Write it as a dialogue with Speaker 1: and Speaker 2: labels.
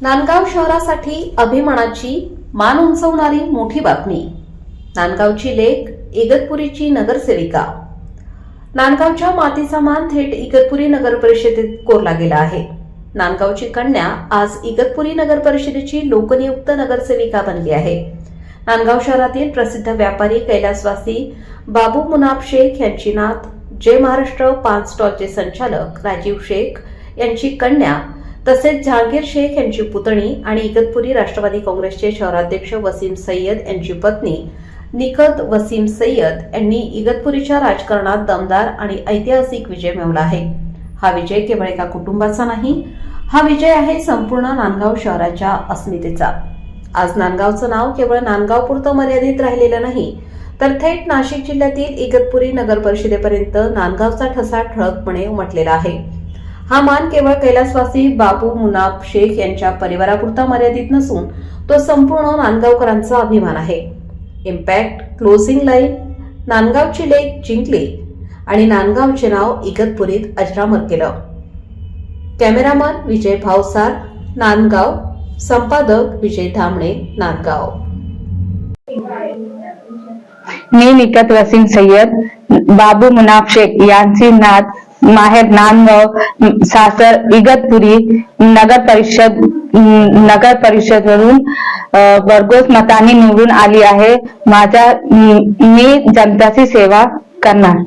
Speaker 1: नांदगाव शहरासाठी अभिमानाची मान उंचवणारी मोठी बातमी। नांदगावची लेक इगतपुरीची नगरसेविका। नांदगावच्या मातीचा मान थेट इगतपुरी नगर परिषदेत कोरला गेला आहे। नांदगावची कन्या आज इगतपुरी नगर परिषदेची लोकनियुक्त नगरसेविका बनली आहे। नांदगाव शहरातील प्रसिद्ध व्यापारी कैलासवासी बाबू मुनाफ शेख यांची नात, जय महाराष्ट्र पान स्टॉलचे संचालक राजीव शेख यांची कन्या तसेच जहांगीर शेख यांची पुतणी आणि इगतपुरी राष्ट्रवादी काँग्रेसचे शहराध्यक्ष वसीम सय्यद यांची पत्नी निकत वसीम सय्यद यांनी इगतपुरीच्या राजकारणात दमदार आणि ऐतिहासिक विजय मिळवला आहे। हा विजय केवळ एका कुटुंबाचा नाही, हा विजय आहे संपूर्ण नांदगाव शहराच्या अस्मितेचा। आज नांदगावचं नाव केवळ नांदगावपुरतं मर्यादित राहिलेलं नाही, तर थेट नाशिक जिल्ह्यातील इगतपुरी नगर परिषदेपर्यंत नांदगावचा ठसा ठळकपणे उमटलेला आहे। हा मान केवळ कैलासवासी बाबू मुनाफ शेख यांच्या परिवारापुरता मर्यादित नसून तो संपूर्ण नांदगावकरांचा अभिमान आहे। इम्पॅक्ट क्लोजिंग लाईन, नांदगावची लेक जिंकली आणि नांदगावचे नाव इगतपुरीत अजरामर केलं। कॅमेरामन विजय भावसार, नांदगाव। संपादक विजय धामणे, नांदगाव।
Speaker 2: मी निकत वसीम सय्यद, बाबू मुनाफ शेख यांची नात, माहेर नांदगाव, सासर इगतपुरी, नगर परिषदेवरून भरघोस मतांनी निवडून आली आहे। मी जनताची सेवा करणार।